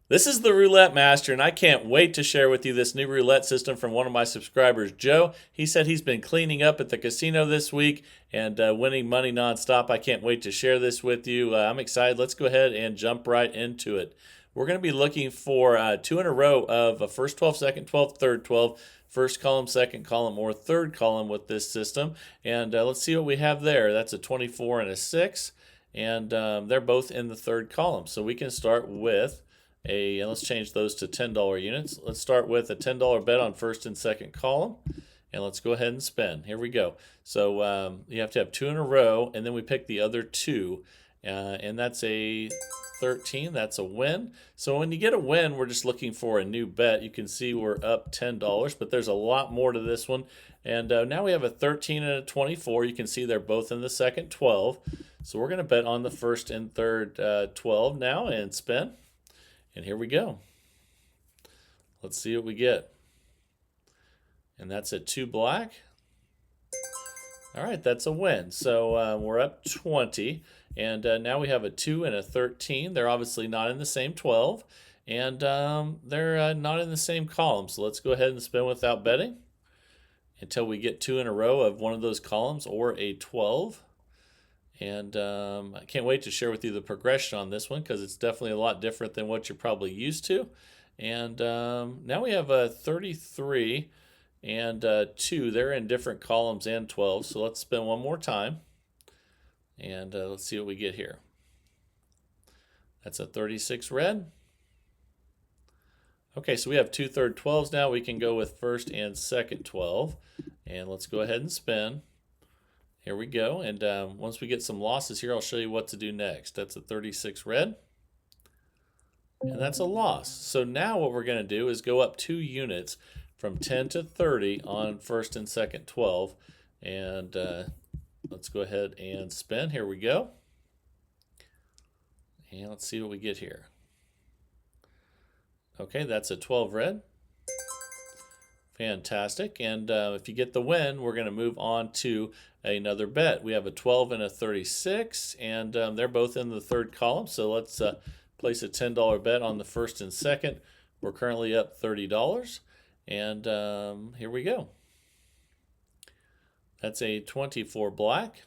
This is the Roulette Master, and I can't wait to share with you this new roulette system from one of my subscribers, Joe. He said he's been cleaning up at the casino this week and winning money nonstop. I can't wait to share this with you. I'm excited. Let's go ahead and jump right into it. We're going to be looking for two in a row of a first 12, second 12, third 12, first column, second column, or third column with this system. And let's see what we have there. That's a 24 and a 6, and they're both in the third column. So we can start with and let's change those to $10 units. Let's start with a $10 bet on first and second column, and let's go ahead and spin. Here we go. So you have to have two in a row, and then we pick the other two, and that's a 13. That's a win. So when you get a win, we're just looking for a new bet. You can see we're up $10, but there's a lot more to this one. And now we have a 13 and a 24. You can see they're both in the second 12. So we're going to bet on the first and third 12 now and spin. And here we go. Let's see what we get. And that's a 2 black. All right, that's a win. So we're up 20. And now we have a 2 and a 13. They're obviously not in the same 12. And they're not in the same column. So let's go ahead and spin without betting until we get two in a row of one of those columns or a 12. And I can't wait to share with you the progression on this one because it's definitely a lot different than what you're probably used to. And now we have a 33 and 2. They're in different columns and 12. So let's spin one more time. And let's see what we get here. That's a 36 red. Okay, so we have two third 12s now. We can go with first and second 12. And let's go ahead and spin. Here we go, and once we get some losses here, I'll show you what to do next. That's a 36 red, and that's a loss. So now what we're going to do is go up 2 units from 10 to 30 on first and second 12, and let's go ahead and spin. Here we go, and let's see what we get here. Okay, that's a 12 red. Fantastic. And if you get the win, we're going to move on to another bet. We have a 12 and a 36, and they're both in the third column. So let's place a $10 bet on the first and second. We're currently up $30. And here we go. That's a 24 black.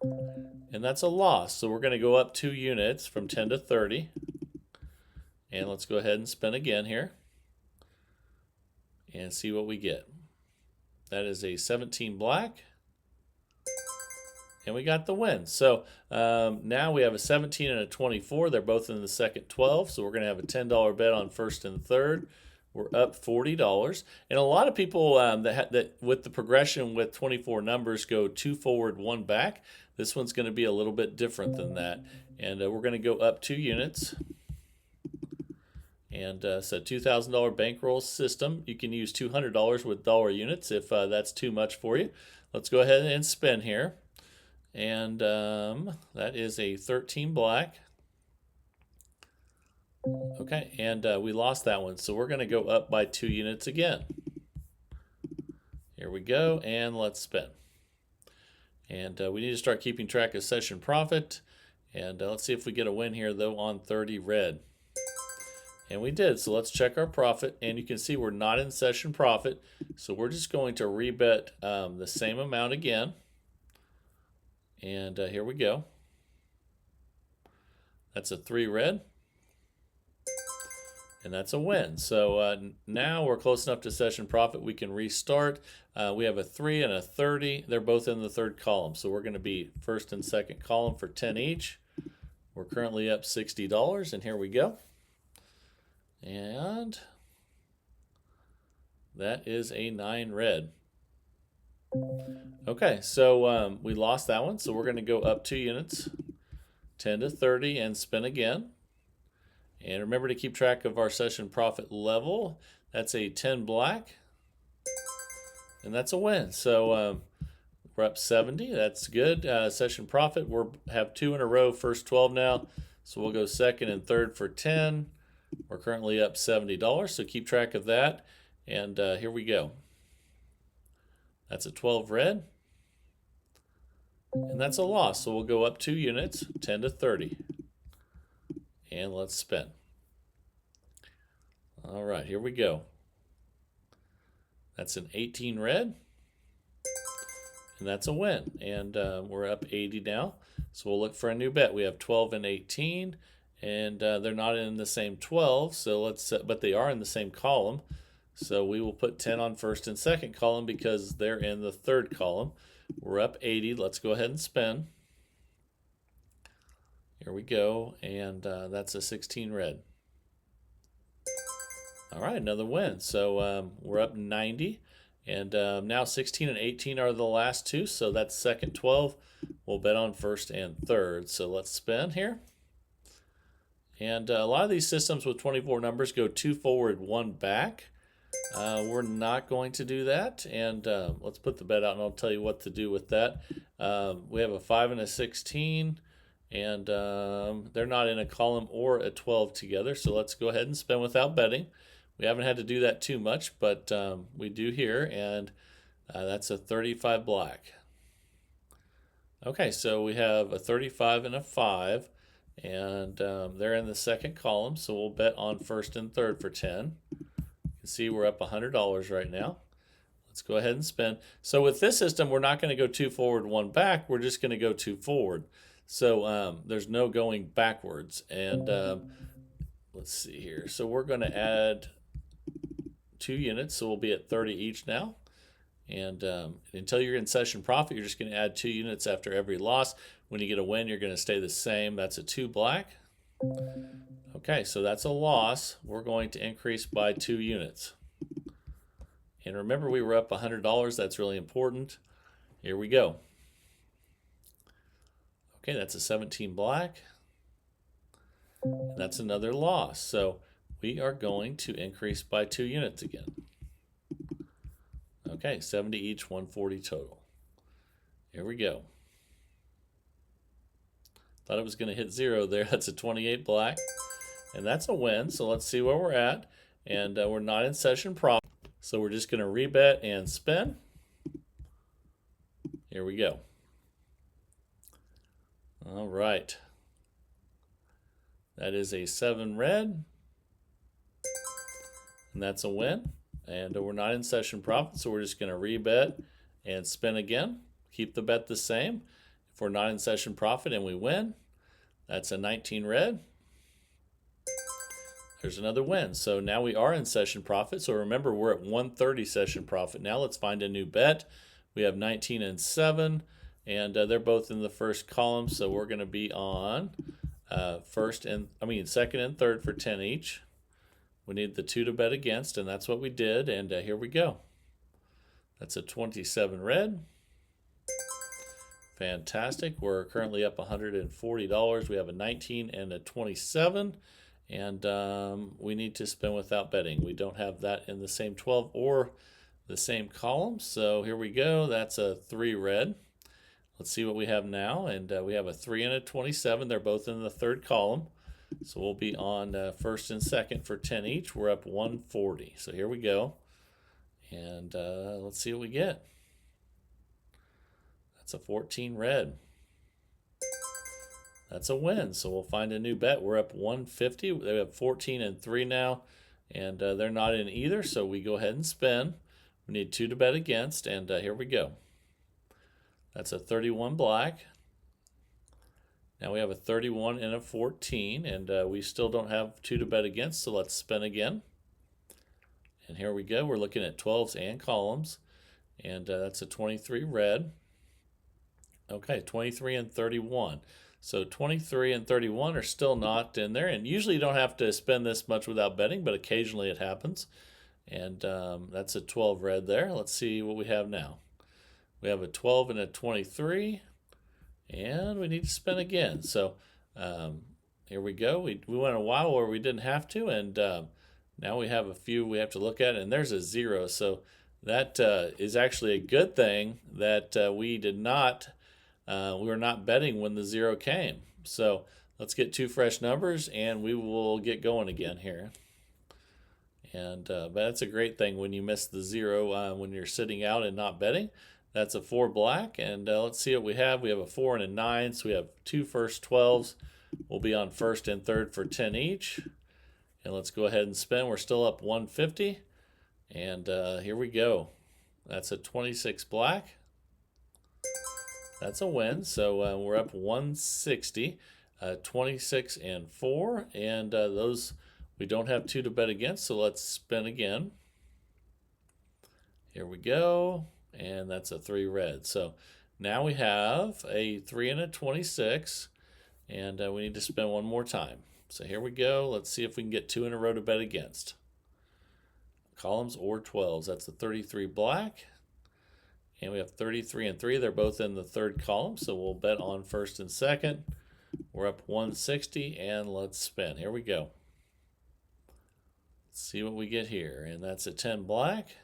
And that's a loss. So we're going to go up 2 units from 10 to 30. And let's go ahead and spin again here and see what we get. That is a 17 black, and we got the win. So now we have a 17 and a 24. They're both in the second 12, so we're going to have a $10 bet on first and third. We're up $40, and a lot of people that with the progression with 24 numbers go 2 forward, 1 back. This one's going to be a little bit different than that, and we're going to go up 2 units. And it's a $2,000 bankroll system. You can use $200 with dollar units if that's too much for you. Let's go ahead and spin here. And that is a 13 black. Okay, and we lost that one. So we're going to go up by 2 units again. Here we go, and let's spin. And we need to start keeping track of session profit. And let's see if we get a win here, though, on 30 red. And we did, so let's check our profit, and you can see we're not in session profit, so we're just going to rebet the same amount again. And here we go. That's a 3 red, and that's a win. So now we're close enough to session profit, we can restart. We have a 3 and a 30. They're both in the third column, so we're going to be first and second column for 10 each. We're currently up $60, and here we go. And that is a 9 red. Okay, so we lost that one, so we're going to go up 2 units, 10 to 30, and spin again. And remember to keep track of our session profit level. That's a 10 black, and that's a win. So we're up 70. That's good. Session profit, we have 2 in a row, first 12 now. So we'll go second and third for 10. We're currently up $70, so keep track of that. And here we go. That's a 12 red. And that's a loss, so we'll go up 2 units, 10 to 30. And let's spin. All right, here we go. That's an 18 red, and that's a win. And we're up 80 now. So we'll look for a new bet. We have 12 and 18, and they're not in the same 12. So but they are in the same column. So we will put 10 on first and second column because they're in the third column. We're up 80. Let's go ahead and spin. Here we go, and that's a 16 red. All right, another win. So we're up 90, and now 16 and 18 are the last two, so that's second 12. We'll bet on first and third. So let's spin here. And a lot of these systems with 24 numbers go 2 forward, 1 back. We're not going to do that, and let's put the bet out, and I'll tell you what to do with that. We have a 5 and a 16, and they're not in a column or a 12 together, so let's go ahead and spin without betting. We haven't had to do that too much, but we do here, and that's a 35 black. Okay, so we have a 35 and a 5, and they're in the second column, so we'll bet on first and third for 10. You can see we're up $100 right now. Let's go ahead and spin. So with this system, we're not going to go 2 forward, 1 back. We're just going to go 2 forward. So there's no going backwards. And let's see here. So we're going to add 2 units. So we'll be at 30 each now. And until you're in session profit, you're just going to add 2 units after every loss. When you get a win, you're going to stay the same. That's a 2 black. Okay, so that's a loss. We're going to increase by 2 units. And remember, we were up $100. That's really important. Here we go. Okay, that's a 17 black. And that's another loss. So we are going to increase by 2 units again. Okay, 70 each, 140 total. Here we go. Thought it was going to hit 0 there. That's a 28 black. And that's a win. So let's see where we're at. And we're not in session profit. So we're just going to rebet and spin. Here we go. All right. That is a 7 red. And that's a win. And we're not in session profit, so we're just going to rebet and spin again. Keep the bet the same. If we're not in session profit and we win, that's a 19 red. There's another win. So now we are in session profit. So remember, we're at 130 session profit. Now let's find a new bet. We have 19 and 7, and they're both in the first column. So we're going to be on second and third for 10 each. We need the 2 to bet against, and that's what we did. And here we go. That's a 27 red. Fantastic. We're currently up $140. We have a 19 and a 27. And we need to spin without betting. We don't have that in the same 12 or the same column. So here we go. That's a 3 red. Let's see what we have now. And we have a 3 and a 27. They're both in the third column. So we'll be on first and second for 10 each. We're up 140. So here we go. And let's see what we get. That's a 14 red. That's a win. So we'll find a new bet. We're up 150. They have 14 and 3 now. And they're not in either. So we go ahead and spin. We need 2 to bet against. And here we go. That's a 31 black. Now we have a 31 and a 14, and we still don't have 2 to bet against, so let's spin again. And here we go. We're looking at 12s and columns, and that's a 23 red. Okay, 23 and 31. So 23 and 31 are still not in there, and usually you don't have to spend this much without betting, but occasionally it happens. And that's a 12 red there. Let's see what we have now. We have a 12 and a 23. And we need to spin again. So here we go. We went a while where we didn't have to, and now we have a few we have to look at, and there's a 0. So that is actually a good thing that we were not betting when the 0 came. So let's get 2 fresh numbers, and we will get going again here. And but that's a great thing when you miss the 0 when you're sitting out and not betting. That's a 4 black, and let's see what we have. We have a 4 and a 9, so we have 2 first 12s. We'll be on first and third for 10 each. And let's go ahead and spin. We're still up 150. And here we go. That's a 26 black. That's a win. So we're up 160. 26 and 4. And those, we don't have 2 to bet against. So let's spin again. Here we go. And that's a 3 red. So now we have a 3 and a 26. And we need to spin one more time. So here we go. Let's see if we can get 2 in a row to bet against. Columns or 12s. That's the 33 black. And we have 33 and 3. They're both in the third column. So we'll bet on first and second. We're up 160 and let's spin. Here we go. Let's see what we get here. And that's a 10 black.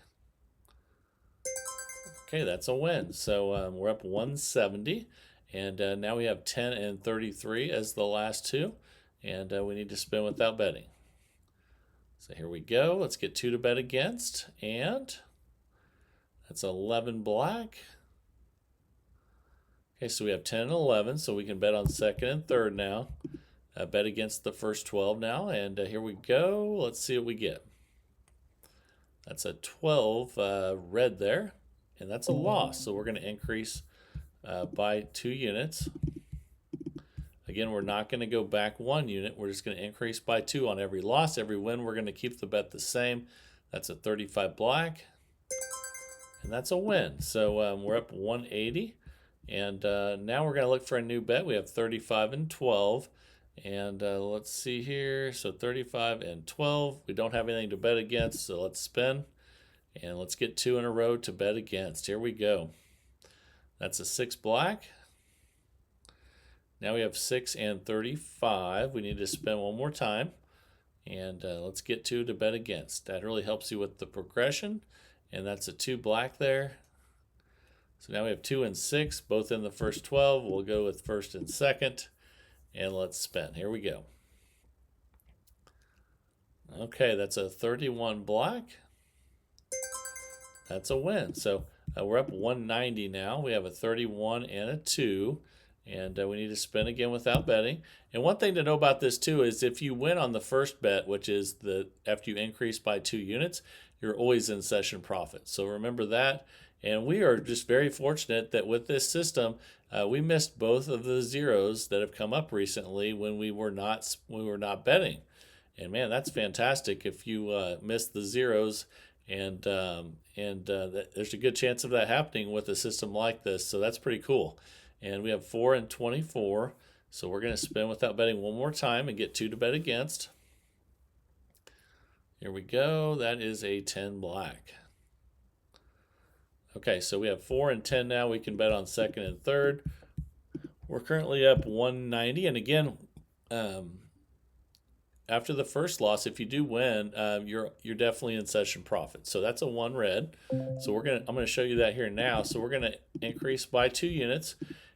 Okay, that's a win. So we're up 170. And now we have 10 and 33 as the last two. And we need to spin without betting. So here we go. Let's get 2 to bet against. And that's 11 black. Okay, so we have 10 and 11. So we can bet on second and third now. Bet against the first 12 now. And here we go. Let's see what we get. That's a 12 red there. And that's a loss. So we're going to increase by 2 units. Again, we're not going to go back 1 unit. We're just going to increase by 2 on every loss. Every win, we're going to keep the bet the same. That's a 35 black. And that's a win. So we're up 180. And now we're going to look for a new bet. We have 35 and 12. And let's see here. So 35 and 12. We don't have anything to bet against, so let's spin. And let's get 2 in a row to bet against. Here we go. That's a 6 black. Now we have 6 and 35. We need to spin one more time. And let's get 2 to bet against. That really helps you with the progression. And that's a 2 black there. So now we have 2 and 6, both in the first 12. We'll go with first and second. And let's spin. Here we go. Okay, that's a 31 black. That's a win. So we're up 190 now. We have a 31 and a 2. And we need to spin again without betting. And one thing to know about this too is if you win on the first bet, which is after you increase by 2 units, you're always in session profit. So remember that. And we are just very fortunate that with this system, we missed both of the zeros that have come up recently when we were not betting. And man, that's fantastic if you missed the zeros. And there's a good chance of that happening with a system like this. So that's pretty cool. And we have 4 and 24. So we're going to spin without betting one more time and get 2 to bet against. Here we go. That is a 10 black. Okay, so we have 4 and 10 now. We can bet on second and third. We're currently up 190. And again, after the first loss, if you do win, you're definitely in session profit. So that's a 1 red. So I'm going to show you that here now. So we're going to increase by 2 units.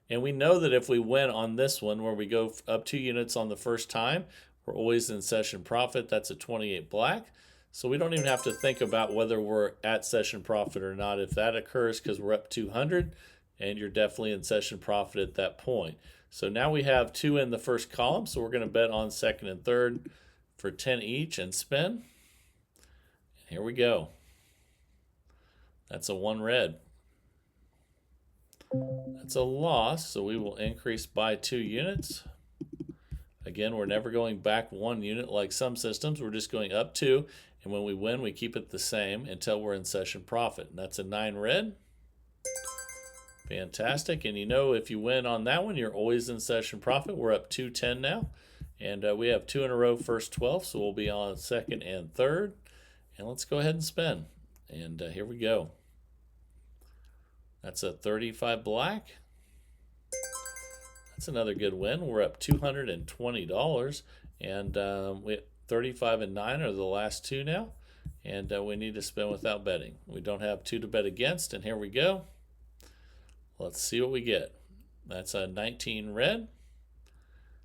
And we know that if we win on this one, where we go up 2 units on the first time, we're always in session profit. That's a 28 black. So we don't even have to think about whether we're at session profit or not if that occurs, because we're up 200 and you're definitely in session profit at that point. So now we have 2 in the first column. So we're going to bet on second and third for 10 each and spin. And here we go. That's a 1 red. That's a loss, so we will increase by 2 units. Again, we're never going back 1 unit like some systems. We're just going up 2, and when we win, we keep it the same until we're in session profit. And that's a 9 red. Fantastic. And you know, if you win on that one, you're always in session profit. We're up 210 now. And we have 2 in a row, first 12, so we'll be on second and third. And let's go ahead and spin. And here we go. That's a 35 black. That's another good win. We're up $220. And we 35 and 9 are the last 2 now. And we need to spin without betting. We don't have 2 to bet against. And here we go. Let's see what we get. That's a 19 red.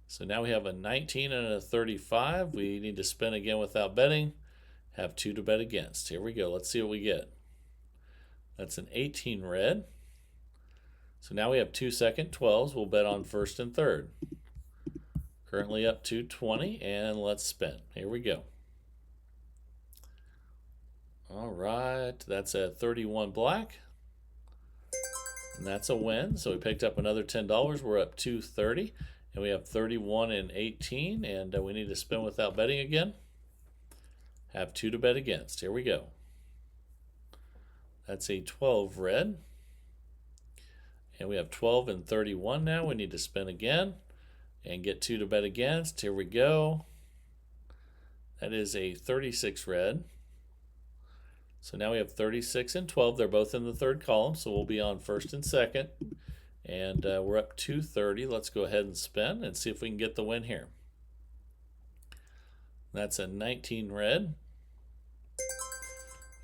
So now we have a 19 and a 35. We need to spin again without betting. Have 2 to bet against. Here we go. Let's see what we get. That's an 18 red. So now we have 2 second 12s. We'll bet on first and third. Currently up 220, and let's spin. Here we go. All right, that's a 31 black, and that's a win. So we picked up another $10. We're up 230, and we have 31 and 18, and we need to spin without betting again. Have 2 to bet against. Here we go. That's a 12 red. And we have 12 and 31 now. We need to spin again and get 2 to bet against. Here we go. That is a 36 red. So now we have 36 and 12. They're both in the third column, so we'll be on first and second. And we're up 230. Let's go ahead and spin and see if we can get the win here. That's a 19 red.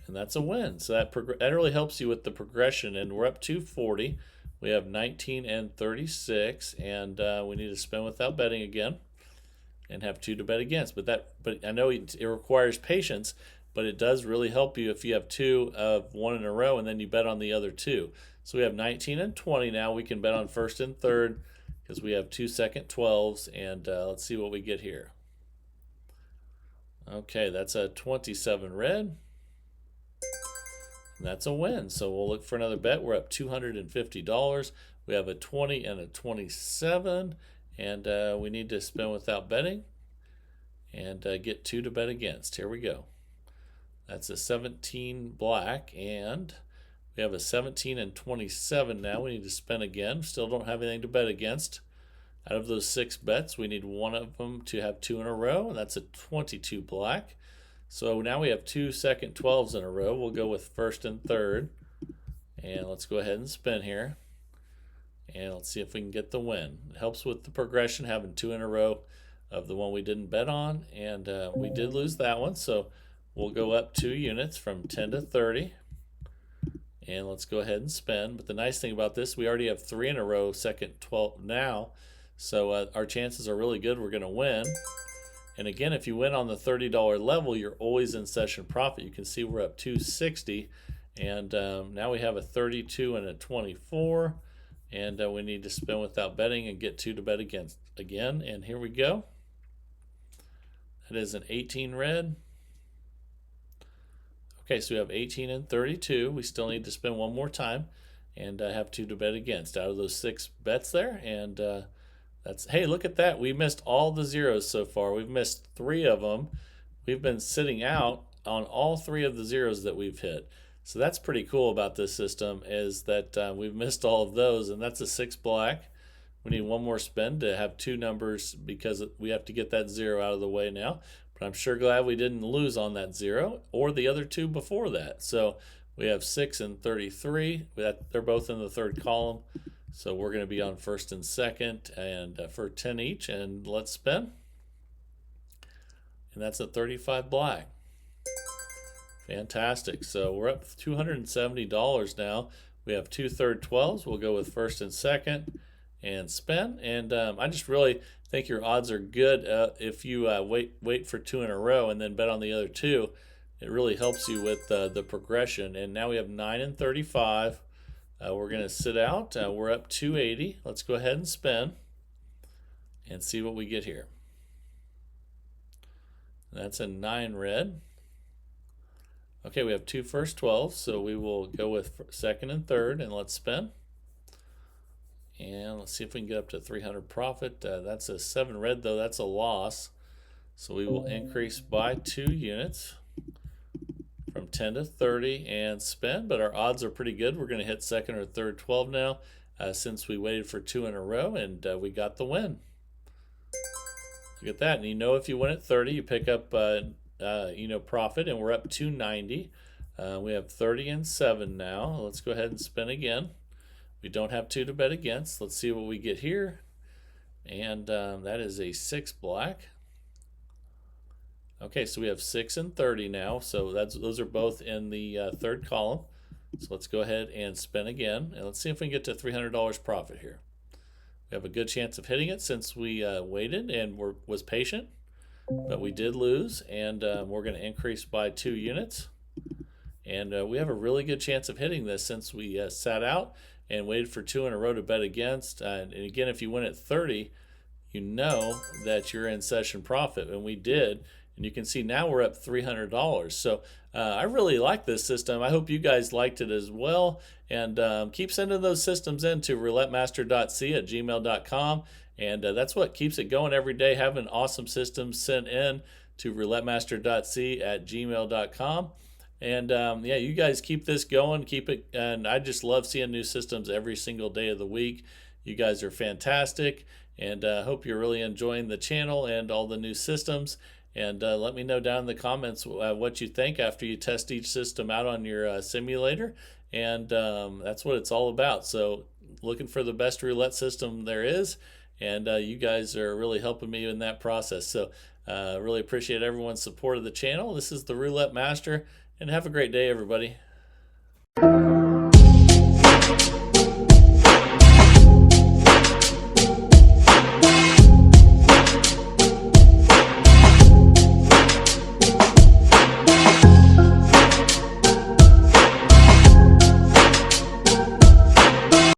And that's a win. So that really helps you with the progression. And we're up 240. We have 19 and 36. And we need to spin without betting again and have 2 to bet against. But I know it requires patience, but it does really help you if you have 2 of 1 in a row and then you bet on the other 2. So we have 19 and 20 now. We can bet on first and third because we have 2 second 12s. And let's see what we get here. Okay, that's a 27 red. And that's a win. So we'll look for another bet. We're up $250. We have a 20 and a 27. And we need to spin without betting and get 2 to bet against. Here we go. That's a 17 black, and we have a 17 and 27 now. We need to spin again. Still don't have anything to bet against. Out of those 6 bets, we need one of them to have 2 in a row, and that's a 22 black. So now we have 2 second 12s in a row. We'll go with first and third, and let's go ahead and spin here. And let's see if we can get the win. It helps with the progression, having 2 in a row of the one we didn't bet on, and we did lose that one, so we'll go up 2 units from 10 to 30. And let's go ahead and spin. But the nice thing about this, we already have 3 in a row, second 12 now. So our chances are really good we're going to win. And again, if you win on the $30 level, you're always in session profit. You can see we're up 260. And now we have a 32 and a 24. And we need to spin without betting and get 2 to bet against again. And here we go. That is an 18 red. Okay, so we have 18 and 32. We still need to spin one more time and have 2 to bet against out of those 6 bets there. And hey, look at that. We missed all the zeros so far. We've missed 3 of them. We've been sitting out on all 3 of the zeros that we've hit. So that's pretty cool about this system, is that we've missed all of those, and that's a 6 black. We need one more spin to have 2 numbers because we have to get that 0 out of the way now. But I'm sure glad we didn't lose on that 0 or the other 2 before that. So we have 6 and 33. They're both in the third column. So we're going to be on first and second and for 10 each. And let's spin. And that's a 35 black. Fantastic. So we're up $270 now. We have 2 third 12s. We'll go with first and second and spin. And I just really think your odds are good if you wait for 2 in a row and then bet on the other 2. It really helps you with the progression. And now we have 9 and 35. We're going to sit out. We're up 280. Let's go ahead and spin and see what we get here. That's a 9 red. Okay, we have 2 first 12s, so we will go with second and third, and let's spin. And let's see if we can get up to 300 profit. That's a 7 red, though. That's a loss. So we will increase by 2 units from 10 to 30 and spin. But our odds are pretty good. We're going to hit second or third 12 now since we waited for 2 in a row, and we got the win. Look at that. And if you win at 30, you pick up profit, and we're up 290. We have 30 and 7 now. Let's go ahead and spin again. We don't have 2 to bet against. Let's see what we get here. And that is a 6 black. Okay, so we have 6 and 30 now. So those are both in the third column. So let's go ahead and spin again. And let's see if we can get to $300 profit here. We have a good chance of hitting it since we waited and was patient. But we did lose, and we're going to increase by 2 units. And we have a really good chance of hitting this since we sat out and waited for 2 in a row to bet against. And again, if you win at 30, you know that you're in session profit, and we did. And you can see now we're up $300. So I really like this system. I hope you guys liked it as well. And keep sending those systems in to roulettemaster.c@gmail.com. And that's what keeps it going every day, having awesome systems sent in to roulettemaster.c@gmail.com. And yeah, you guys keep this going, keep it. And I just love seeing new systems every single day of the week. You guys are fantastic. And hope you're really enjoying the channel and all the new systems. And let me know down in the comments what you think after you test each system out on your simulator. And that's what it's all about. So looking for the best roulette system there is. And you guys are really helping me in that process. So really appreciate everyone's support of the channel. This is the Roulette Master. And have a great day, everybody.